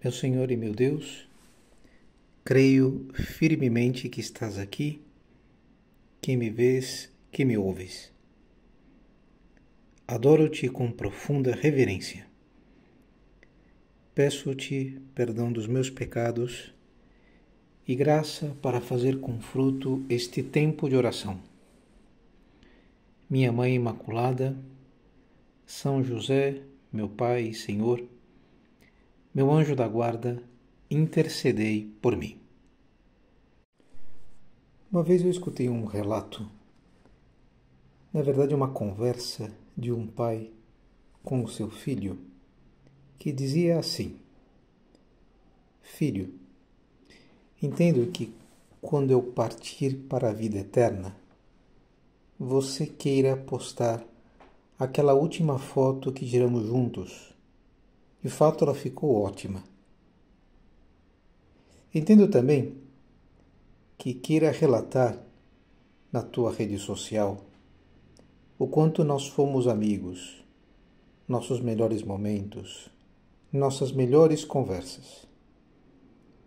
Meu Senhor e meu Deus, creio firmemente que estás aqui, que me vês, que me ouves. Adoro-te com profunda reverência. Peço-te perdão dos meus pecados e graça para fazer com fruto este tempo de oração. Minha Mãe Imaculada, São José, meu Pai e Senhor, meu anjo da guarda, intercedei por mim. Uma vez eu escutei um relato, na verdade uma conversa de um pai com o seu filho, que dizia assim: Filho, entendo que quando eu partir para a vida eterna, você queira postar aquela última foto que tiramos juntos. De fato, ela ficou ótima. Entendo também que queira relatar na tua rede social o quanto nós fomos amigos, nossos melhores momentos, nossas melhores conversas.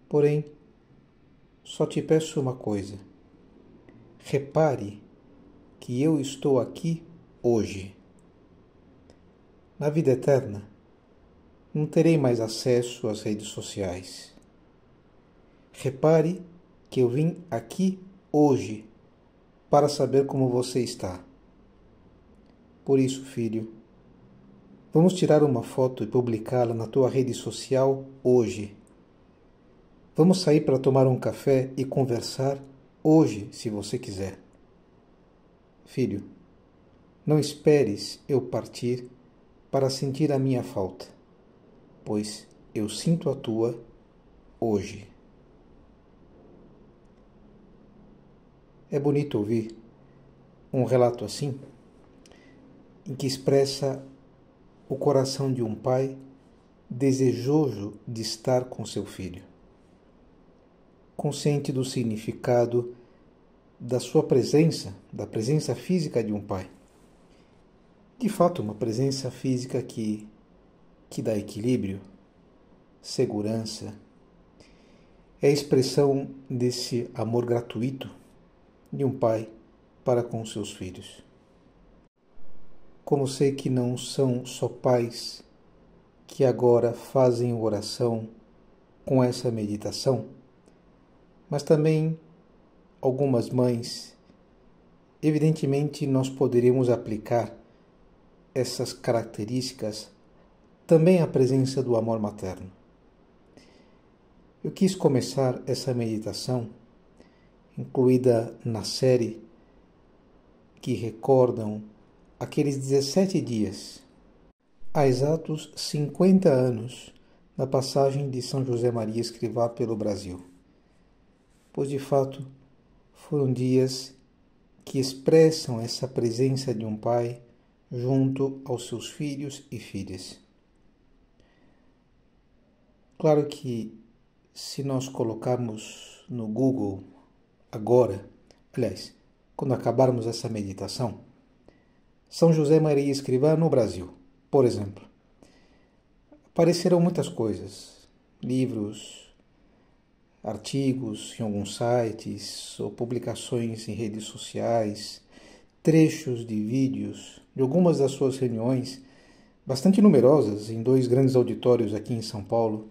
Porém, só te peço uma coisa. Repare que eu estou aqui hoje. Na vida eterna, não terei mais acesso às redes sociais. Repare que eu vim aqui hoje para saber como você está. Por isso, filho, vamos tirar uma foto e publicá-la na tua rede social hoje. Vamos sair para tomar um café e conversar hoje, se você quiser. Filho, não esperes eu partir para sentir a minha falta, pois eu sinto a tua hoje. É bonito ouvir um relato assim, em que expressa o coração de um pai desejoso de estar com seu filho, consciente do significado da sua presença, da presença física de um pai. De fato, uma presença física que dá equilíbrio, segurança, é a expressão desse amor gratuito de um pai para com seus filhos. Como sei que não são só pais que agora fazem oração com essa meditação, mas também algumas mães, evidentemente nós poderíamos aplicar essas características também à presença do amor materno. Eu quis começar essa meditação, incluída na série que recordam aqueles 17 dias, há exatos 50 anos da passagem de São José Maria Escrivá pelo Brasil, pois de fato foram dias que expressam essa presença de um pai junto aos seus filhos e filhas. Claro que se nós colocarmos no Google agora, aliás, quando acabarmos essa meditação, São José Maria Escrivá no Brasil, por exemplo, aparecerão muitas coisas, livros, artigos em alguns sites ou publicações em redes sociais, trechos de vídeos de algumas das suas reuniões, bastante numerosas em 2 grandes auditórios aqui em São Paulo.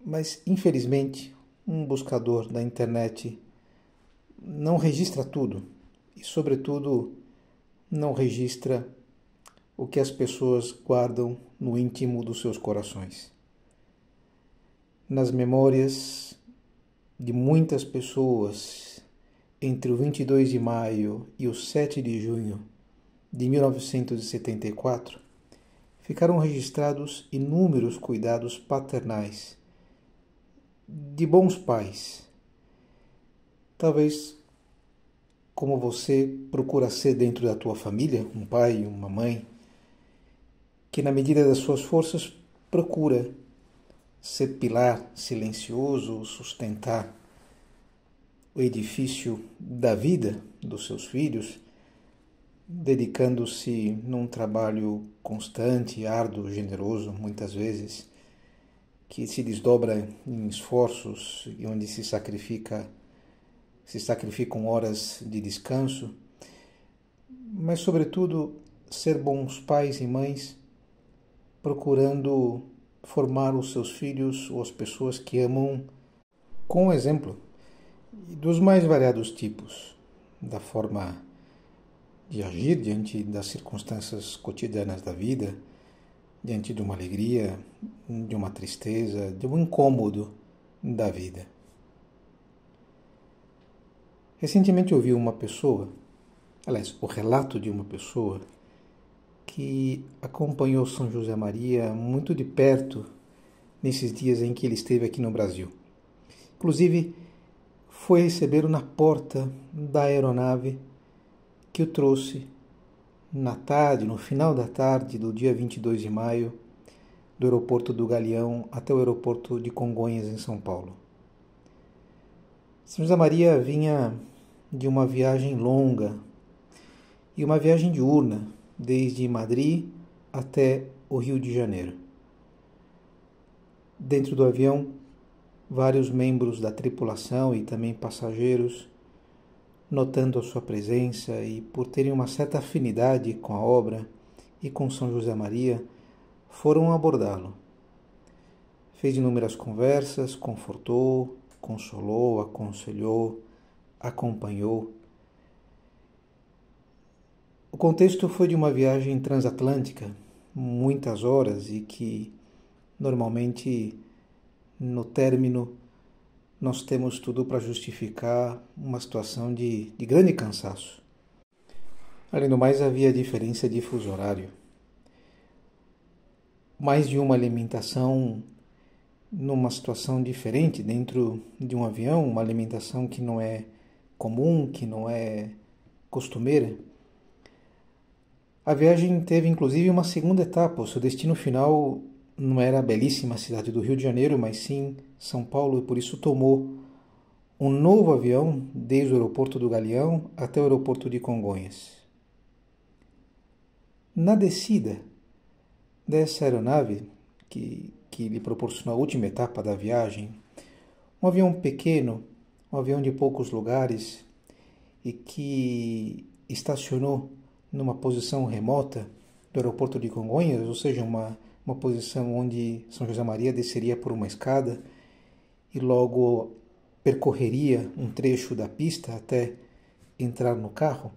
Mas, infelizmente, um buscador da internet não registra tudo e, sobretudo, não registra o que as pessoas guardam no íntimo dos seus corações. Nas memórias de muitas pessoas, entre o 22 de maio e o 7 de junho de 1974, ficaram registrados inúmeros cuidados paternais de bons pais. Talvez como você procura ser dentro da tua família, um pai e uma mãe, que na medida das suas forças procura ser pilar silencioso, sustentar o edifício da vida dos seus filhos, dedicando-se num trabalho constante, árduo, generoso, muitas vezes, que se desdobra em esforços e onde se sacrificam horas de descanso, mas sobretudo ser bons pais e mães, procurando formar os seus filhos ou as pessoas que amam com o exemplo dos mais variados tipos, da forma de agir diante das circunstâncias cotidianas da vida, diante de uma alegria, de uma tristeza, de um incômodo da vida. Recentemente ouvi uma pessoa, aliás, o relato de uma pessoa que acompanhou São José Maria muito de perto nesses dias em que ele esteve aqui no Brasil. Inclusive, foi recebê-lo na porta da aeronave que o trouxe na tarde, no final da tarde do dia 22 de maio, do aeroporto do Galeão até o aeroporto de Congonhas, em São Paulo. São José Maria vinha de uma viagem longa e uma viagem diurna, desde Madrid até o Rio de Janeiro. Dentro do avião, vários membros da tripulação e também passageiros, notando a sua presença e por terem uma certa afinidade com a obra e com São José Maria, foram abordá-lo. Fez inúmeras conversas, confortou, consolou, aconselhou, acompanhou. O contexto foi de uma viagem transatlântica, muitas horas, e que normalmente no término nós temos tudo para justificar uma situação de grande cansaço. Além do mais, havia diferença de fuso horário. Mais de uma alimentação numa situação diferente dentro de um avião, uma alimentação que não é comum, que não é costumeira. A viagem teve inclusive uma segunda etapa. O seu destino final não era a belíssima cidade do Rio de Janeiro, mas sim São Paulo, e por isso tomou um novo avião desde o aeroporto do Galeão até o aeroporto de Congonhas. Na descida dessa aeronave, que lhe proporcionou a última etapa da viagem, um avião pequeno, um avião de poucos lugares e que estacionou numa posição remota do aeroporto de Congonhas, ou seja, uma posição onde São José Maria desceria por uma escada e logo percorreria um trecho da pista até entrar no carro.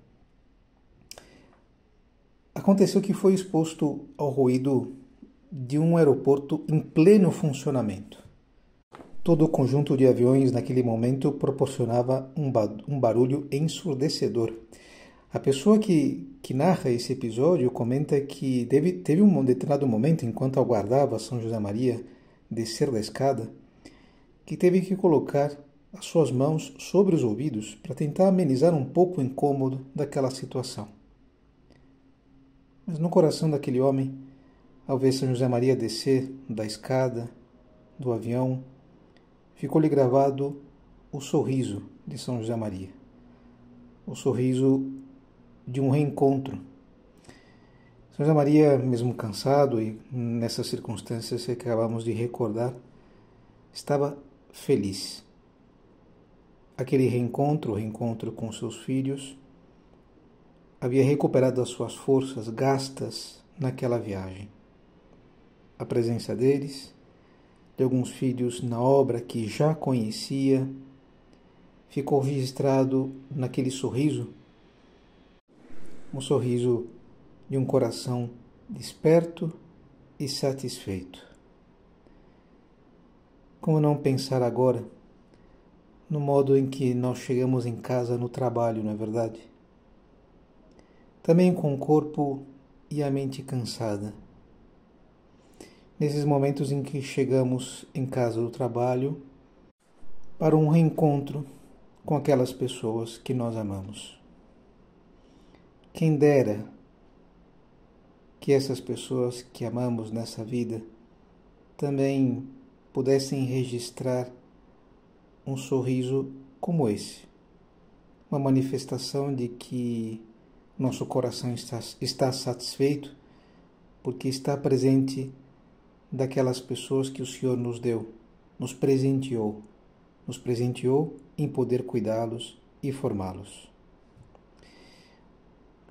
Aconteceu que foi exposto ao ruído de um aeroporto em pleno funcionamento. Todo o conjunto de aviões naquele momento proporcionava um barulho ensurdecedor. A pessoa que narra esse episódio comenta que teve um determinado momento, enquanto aguardava São José Maria descer da escada, que teve que colocar as suas mãos sobre os ouvidos para tentar amenizar um pouco o incômodo daquela situação. Mas no coração daquele homem, ao ver São José Maria descer da escada, do avião, ficou-lhe gravado o sorriso de São José Maria. O sorriso de um reencontro. São José Maria, mesmo cansado e nessas circunstâncias que acabamos de recordar, estava feliz. Aquele reencontro, o reencontro com seus filhos, havia recuperado as suas forças gastas naquela viagem. A presença deles, de alguns filhos na obra que já conhecia, ficou registrado naquele sorriso, um sorriso de um coração desperto e satisfeito. Como não pensar agora no modo em que nós chegamos em casa no trabalho, não é verdade? Também com o corpo e a mente cansada. Nesses momentos em que chegamos em casa do trabalho para um reencontro com aquelas pessoas que nós amamos. Quem dera que essas pessoas que amamos nessa vida também pudessem registrar um sorriso como esse, uma manifestação de que nosso coração está satisfeito porque está presente daquelas pessoas que o Senhor nos deu, nos presenteou em poder cuidá-los e formá-los.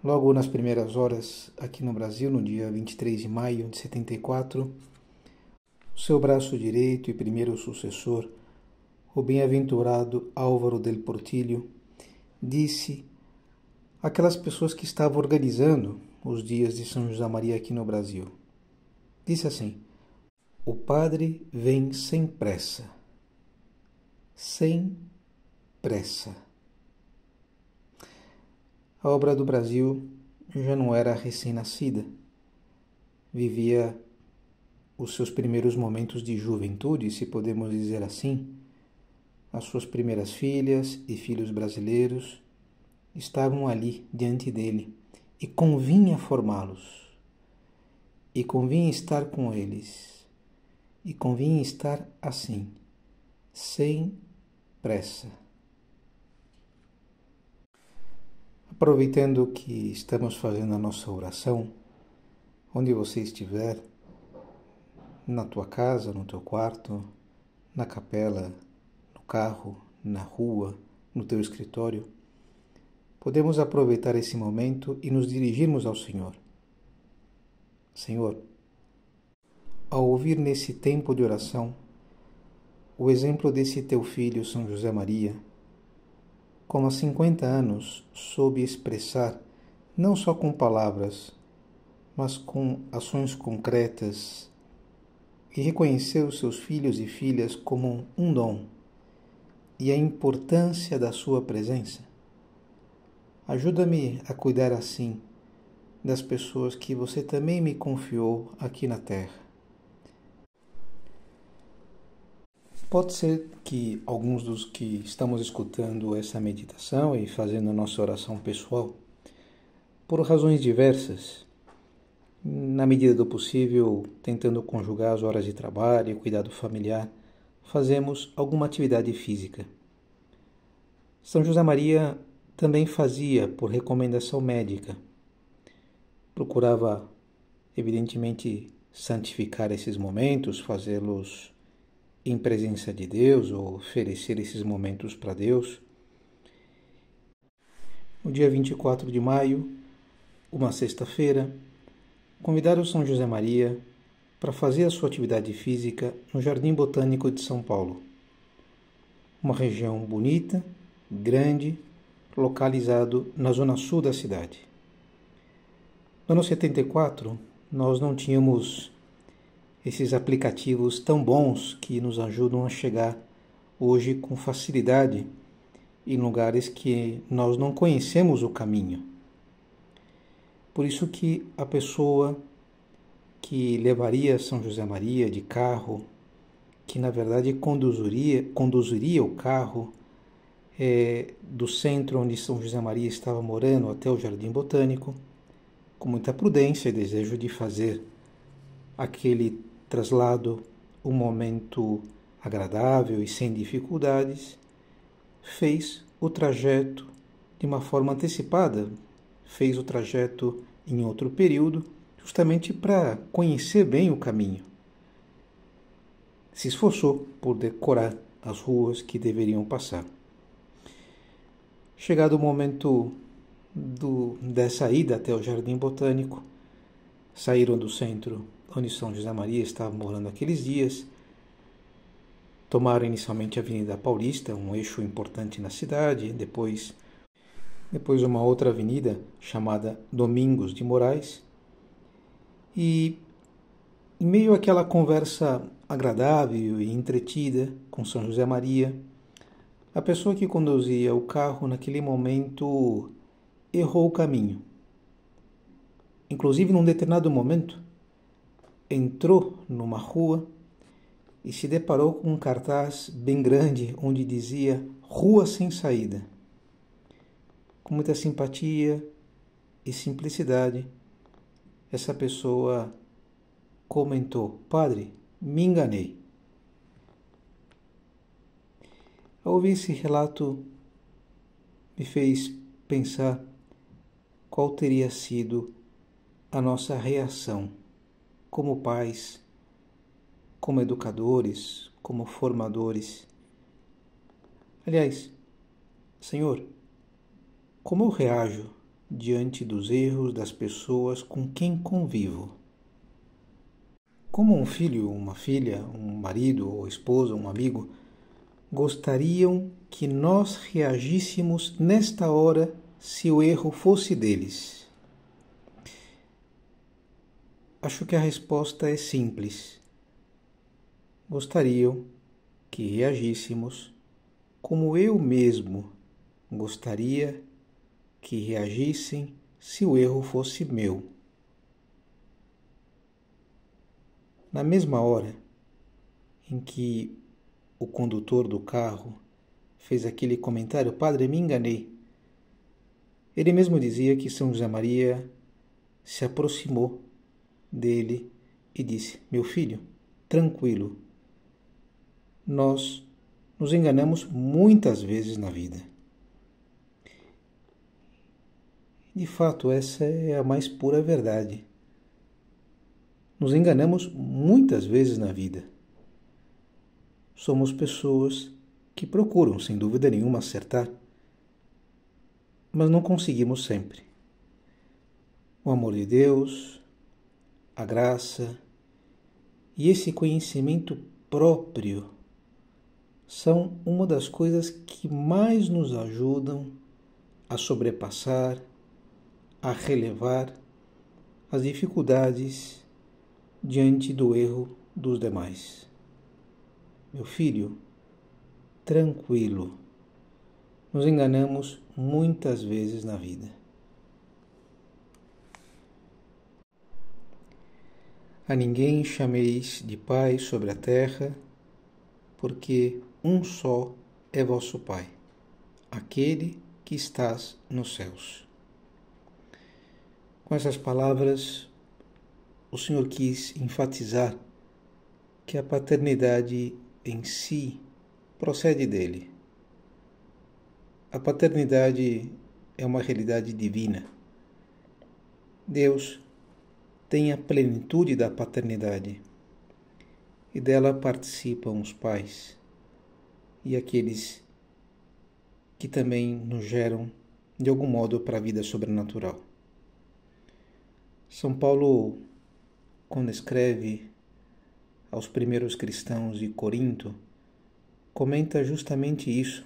Logo nas primeiras horas, aqui no Brasil, no dia 23 de maio de 74, o seu braço direito e primeiro sucessor, o bem-aventurado Álvaro del Portillo, disse àquelas pessoas que estavam organizando os dias de São José Maria aqui no Brasil. Disse assim: o padre vem sem pressa. Sem pressa. A obra do Brasil já não era recém-nascida. Vivia os seus primeiros momentos de juventude, se podemos dizer assim. As suas primeiras filhas e filhos brasileiros estavam ali diante dele e convinha formá-los. E convinha estar com eles. E convinha estar assim, sem pressa. Aproveitando que estamos fazendo a nossa oração, onde você estiver, na tua casa, no teu quarto, na capela, no carro, na rua, no teu escritório, podemos aproveitar esse momento e nos dirigirmos ao Senhor. Senhor, ao ouvir nesse tempo de oração o exemplo desse teu filho, São José Maria, como há 50 anos soube expressar, não só com palavras, mas com ações concretas, e reconhecer os seus filhos e filhas como um dom, e a importância da sua presença. Ajuda-me a cuidar assim das pessoas que você também me confiou aqui na Terra. Pode ser que alguns dos que estamos escutando essa meditação e fazendo a nossa oração pessoal, por razões diversas, na medida do possível, tentando conjugar as horas de trabalho e cuidado familiar, fazemos alguma atividade física. São José Maria também fazia por recomendação médica. Procurava, evidentemente, santificar esses momentos, fazê-los em presença de Deus, ou oferecer esses momentos para Deus. No dia 24 de maio, uma sexta-feira, convidaram São José Maria para fazer a sua atividade física no Jardim Botânico de São Paulo. Uma região bonita, grande, localizado na zona sul da cidade. No ano 74, nós não tínhamos esses aplicativos tão bons que nos ajudam a chegar hoje com facilidade em lugares que nós não conhecemos o caminho. Por isso que a pessoa que levaria São José Maria de carro, que na verdade conduziria o carro do centro onde São José Maria estava morando até o Jardim Botânico, com muita prudência e desejo de fazer aquele traslado um momento agradável e sem dificuldades, fez o trajeto de uma forma antecipada, fez o trajeto em outro período, justamente para conhecer bem o caminho. Se esforçou por decorar as ruas que deveriam passar. Chegado o momento dessa ida até o Jardim Botânico, saíram do centro onde São José Maria estava morando aqueles dias, tomaram inicialmente a Avenida Paulista, um eixo importante na cidade, depois uma outra avenida chamada Domingos de Moraes, e em meio àquela conversa agradável e entretida com São José Maria, a pessoa que conduzia o carro naquele momento errou o caminho. Inclusive, num determinado momento, entrou numa rua e se deparou com um cartaz bem grande onde dizia Rua Sem Saída. Com muita simpatia e simplicidade, essa pessoa comentou: Padre, me enganei. Ao ouvir esse relato, me fez pensar qual teria sido a nossa reação como pais como educadores, como formadores. Aliás, Senhor, como eu reajo diante dos erros das pessoas com quem convivo? Como um filho, uma filha, um marido ou esposa, um amigo, gostariam que nós reagíssemos nesta hora se o erro fosse deles? Acho que a resposta é simples. Gostariam que reagíssemos como eu mesmo gostaria que reagissem se o erro fosse meu. Na mesma hora em que o condutor do carro fez aquele comentário: Padre, me enganei. Ele mesmo dizia que São José Maria se aproximou dele e disse: Meu filho, tranquilo, nós nos enganamos muitas vezes na vida. De fato, essa é a mais pura verdade. Nos enganamos muitas vezes na vida. Somos pessoas que procuram, sem dúvida nenhuma, acertar, mas não conseguimos sempre. O amor de Deus, a graça e esse conhecimento próprio são uma das coisas que mais nos ajudam a sobrepassar, a relevar as dificuldades diante do erro dos demais. Meu filho, tranquilo, nos enganamos muitas vezes na vida. A ninguém chameis de Pai sobre a terra, porque um só é vosso Pai, aquele que estás nos céus. Com essas palavras, o Senhor quis enfatizar que a paternidade em si procede dele. A paternidade é uma realidade divina. Deus tem a plenitude da paternidade e dela participam os pais e aqueles que também nos geram de algum modo para a vida sobrenatural. São Paulo, quando escreve aos primeiros cristãos de Corinto, comenta justamente isso.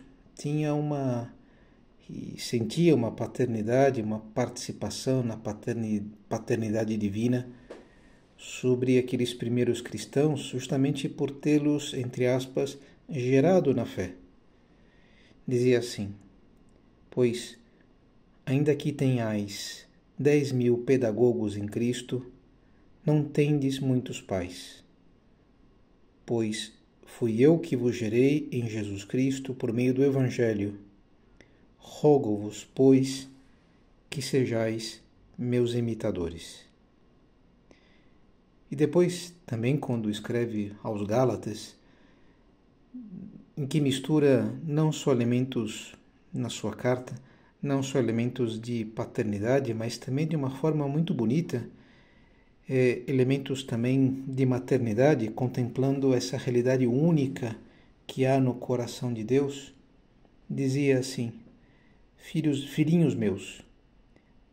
Sentia uma paternidade, uma participação na paternidade divina sobre aqueles primeiros cristãos, justamente por tê-los, entre aspas, gerado na fé. Dizia assim: pois, ainda que tenhais 10.000 pedagogos em Cristo, não tendes muitos pais. Pois fui eu que vos gerei em Jesus Cristo por meio do Evangelho. Rogo-vos, pois, que sejais meus imitadores. E depois, também quando escreve aos Gálatas, em que mistura não só elementos na sua carta, não só elementos de paternidade, mas também de uma forma muito bonita, elementos também de maternidade, contemplando essa realidade única que há no coração de Deus, dizia assim: filhinhos meus,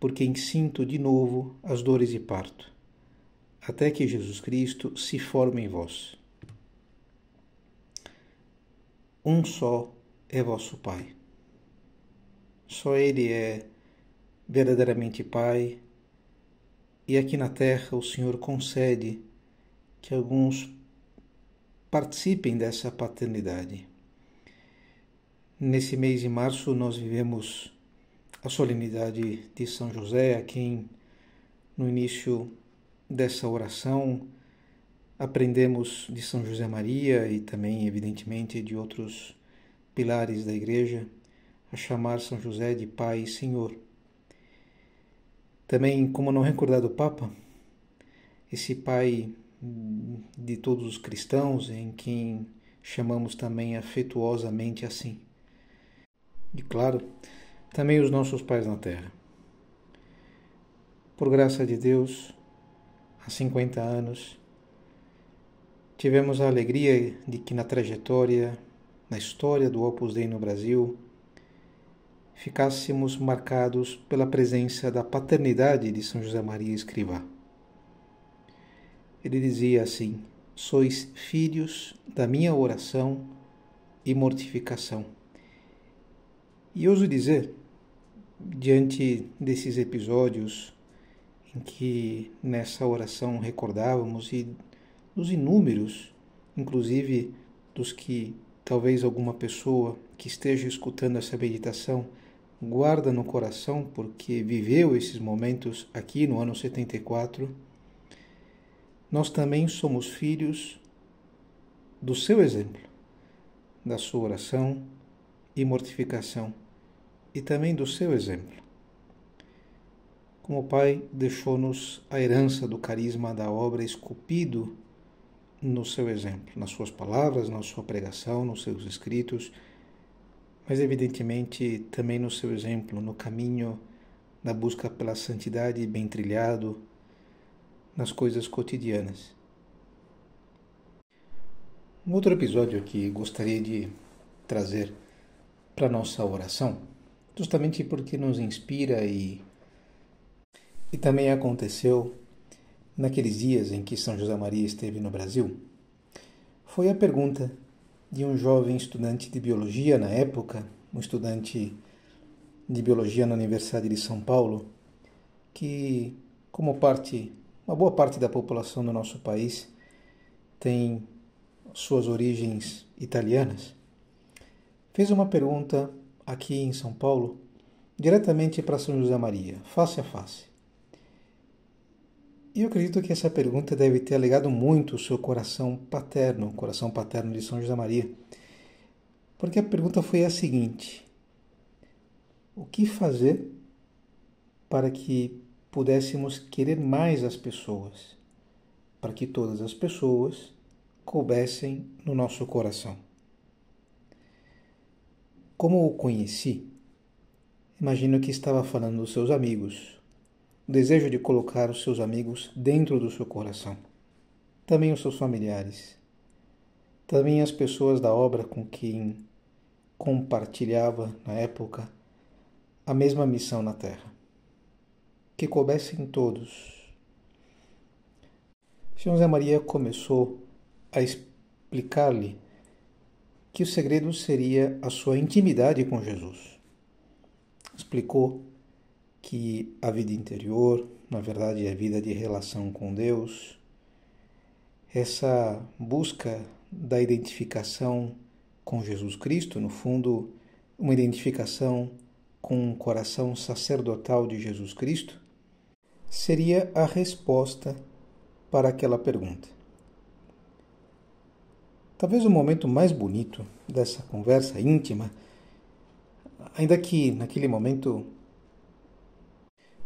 por quem sinto de novo as dores de parto, até que Jesus Cristo se forme em vós. Um só é vosso Pai. Só Ele é verdadeiramente Pai, e aqui na terra o Senhor concede que alguns participem dessa paternidade. Nesse mês de março nós vivemos a solenidade de São José, a quem no início dessa oração aprendemos de São José Maria e também, evidentemente, de outros pilares da Igreja, a chamar São José de Pai e Senhor. Também, como não recordar do Papa, esse Pai de todos os cristãos, em quem chamamos também afetuosamente assim. E claro, também os nossos pais na terra. Por graça de Deus, há 50 anos, tivemos a alegria de que na trajetória, na história do Opus Dei no Brasil, ficássemos marcados pela presença da paternidade de São José Maria Escrivá. Ele dizia assim: sois filhos da minha oração e mortificação. E ouso dizer, diante desses episódios em que nessa oração recordávamos e dos inúmeros, inclusive dos que talvez alguma pessoa que esteja escutando essa meditação guarda no coração porque viveu esses momentos aqui no ano 74, nós também somos filhos do seu exemplo, da sua oração e mortificação, e também do seu exemplo. Como o Pai deixou-nos a herança do carisma da obra esculpido no seu exemplo, nas suas palavras, na sua pregação, nos seus escritos, mas evidentemente também no seu exemplo, no caminho da busca pela santidade bem trilhado, nas coisas cotidianas. Um outro episódio que gostaria de trazer para nossa oração, justamente porque nos inspira e também aconteceu naqueles dias em que São José Maria esteve no Brasil, foi a pergunta de um jovem estudante de biologia na época, um estudante de biologia na Universidade de São Paulo, que, como uma boa parte da população do nosso país, tem suas origens italianas, fez uma pergunta aqui em São Paulo, diretamente para São José Maria, face a face. E eu acredito que essa pergunta deve ter alegado muito o seu coração paterno, o coração paterno de São José Maria, porque a pergunta foi a seguinte: o que fazer para que pudéssemos querer mais as pessoas, para que todas as pessoas coubessem no nosso coração? Como o conheci, imagino que estava falando dos seus amigos, o desejo de colocar os seus amigos dentro do seu coração, também os seus familiares, também as pessoas da obra com quem compartilhava, na época, a mesma missão na Terra. Que coubessem todos. São José Maria começou a explicar-lhe que o segredo seria a sua intimidade com Jesus. Explicou que a vida interior, na verdade, é a vida de relação com Deus, essa busca da identificação com Jesus Cristo, no fundo, uma identificação com o coração sacerdotal de Jesus Cristo, seria a resposta para aquela pergunta. Talvez o momento mais bonito dessa conversa íntima, ainda que naquele momento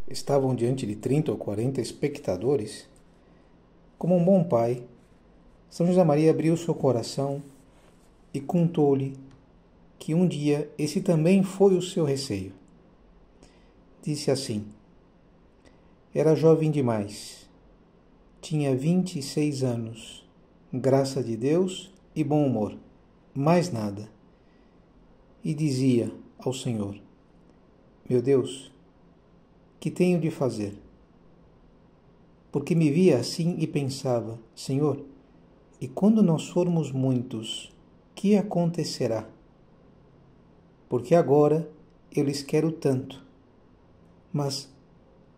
estavam diante de 30 ou 40 espectadores, como um bom pai, São José Maria abriu seu coração e contou-lhe que um dia esse também foi o seu receio. Disse assim: era jovem demais, tinha 26 anos, graça de Deus e bom humor, mais nada. E dizia ao Senhor: meu Deus, que tenho de fazer? Porque me via assim e pensava: Senhor, e quando nós formos muitos, que acontecerá? Porque agora eu lhes quero tanto. Mas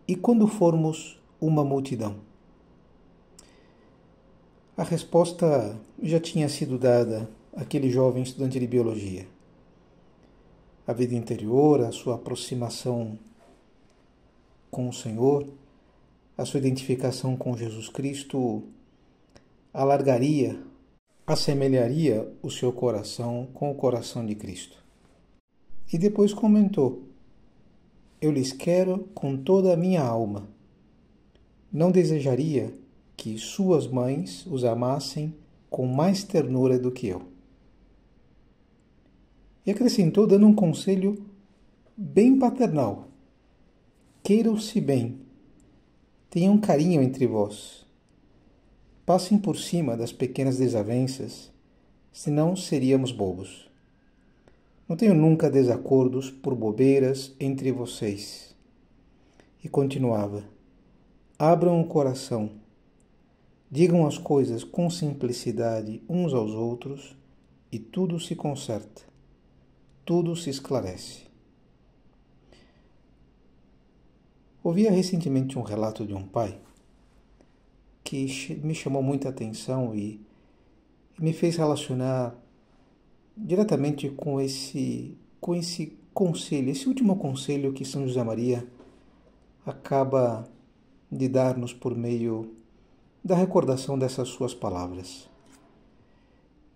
e quando formos uma multidão? A resposta já tinha sido dada àquele jovem estudante de biologia. A vida interior, a sua aproximação com o Senhor, a sua identificação com Jesus Cristo alargaria, assemelharia o seu coração com o coração de Cristo. E depois comentou: eu lhes quero com toda a minha alma. Não desejaria que suas mães os amassem com mais ternura do que eu. E acrescentou, dando um conselho bem paternal: queiram-se bem, tenham carinho entre vós. Passem por cima das pequenas desavenças, senão seríamos bobos. Não tenho nunca desacordos por bobeiras entre vocês. E continuava: abram o coração, digam as coisas com simplicidade uns aos outros e tudo se conserta, tudo se esclarece. Ouvia recentemente um relato de um pai que me chamou muita atenção e me fez relacionar diretamente com esse conselho, esse último conselho que São José Maria acaba de dar-nos por meio da recordação dessas suas palavras.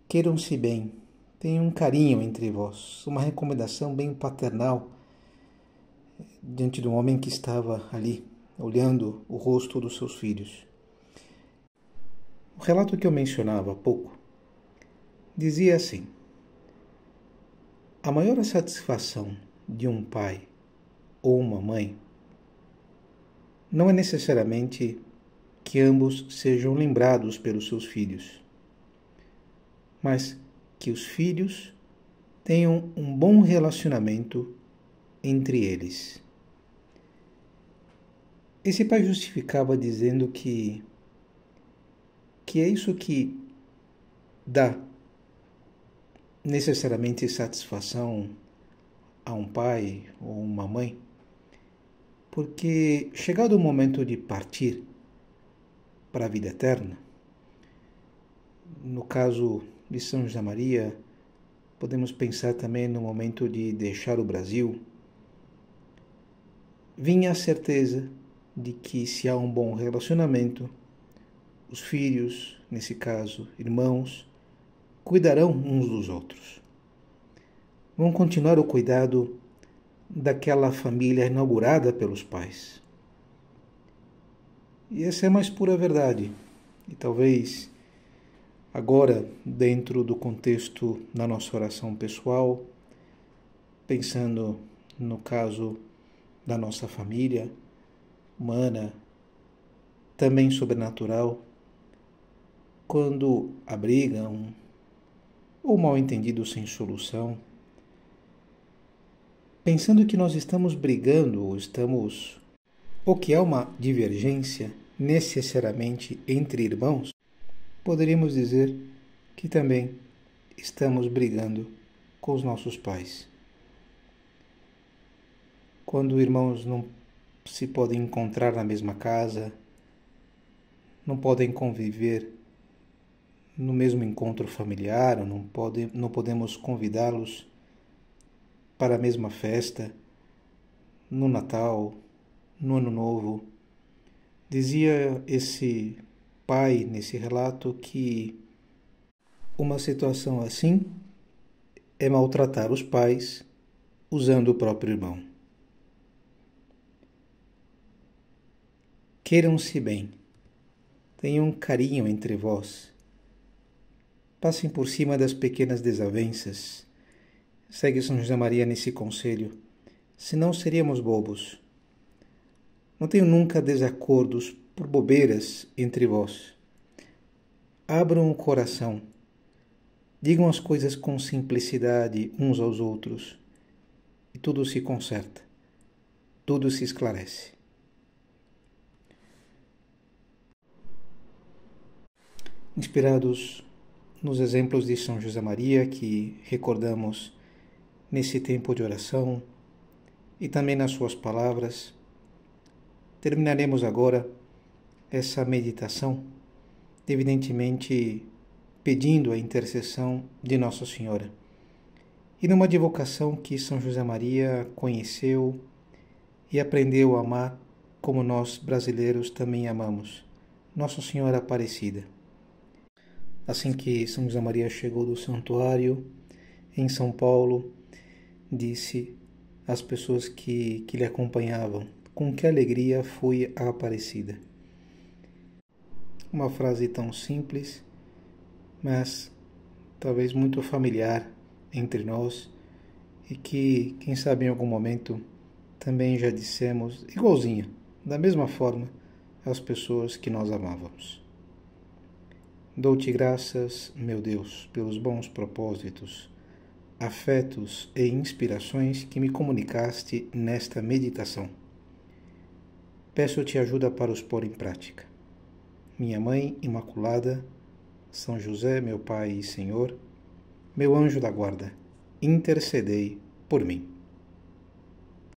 Queiram-se bem, tenham um carinho entre vós, uma recomendação bem paternal diante de um homem que estava ali, olhando o rosto dos seus filhos. O relato que eu mencionava há pouco dizia assim: a maior satisfação de um pai ou uma mãe não é necessariamente que ambos sejam lembrados pelos seus filhos, mas que os filhos tenham um bom relacionamento entre eles. Esse pai justificava dizendo que é isso que dá necessariamente satisfação a um pai ou uma mãe, porque chegado o momento de partir para a vida eterna, no caso de São José Maria, podemos pensar também no momento de deixar o Brasil, vinha a certeza de que se há um bom relacionamento, os filhos, nesse caso irmãos, cuidarão uns dos outros. Vão continuar o cuidado daquela família inaugurada pelos pais. E essa é a mais pura verdade. E talvez agora, dentro do contexto da nossa oração pessoal, pensando no caso da nossa família humana, também sobrenatural, quando a briga ou mal entendido sem solução, pensando que nós estamos brigando ou que há uma divergência necessariamente entre irmãos, poderíamos dizer que também estamos brigando com os nossos pais. Quando irmãos não se podem encontrar na mesma casa, não podem conviver no mesmo encontro familiar, ou não podemos convidá-los para a mesma festa, no Natal, no Ano Novo. Dizia esse pai nesse relato que uma situação assim é maltratar os pais usando o próprio irmão. Queiram-se bem, tenham carinho entre vós, passem por cima das pequenas desavenças. Segue São José Maria nesse conselho, senão seríamos bobos. Não tenho nunca desacordos por bobeiras entre vós. Abram o coração, digam as coisas com simplicidade uns aos outros, e tudo se conserta, tudo se esclarece. Inspirados nos exemplos de São José Maria que recordamos nesse tempo de oração e também nas suas palavras, terminaremos agora essa meditação, evidentemente pedindo a intercessão de Nossa Senhora e numa advocação que São José Maria conheceu e aprendeu a amar como nós brasileiros também amamos, Nossa Senhora Aparecida. Assim que São José Maria chegou do santuário em São Paulo, disse às pessoas que lhe acompanhavam: com que alegria foi a Aparecida. Uma frase tão simples, mas talvez muito familiar entre nós e que, quem sabe em algum momento, também já dissemos igualzinha, da mesma forma, às pessoas que nós amávamos. Dou-te graças, meu Deus, pelos bons propósitos, afetos e inspirações que me comunicaste nesta meditação. Peço-te ajuda para os pôr em prática. Minha Mãe Imaculada, São José, meu Pai e Senhor, meu anjo da guarda, intercedei por mim.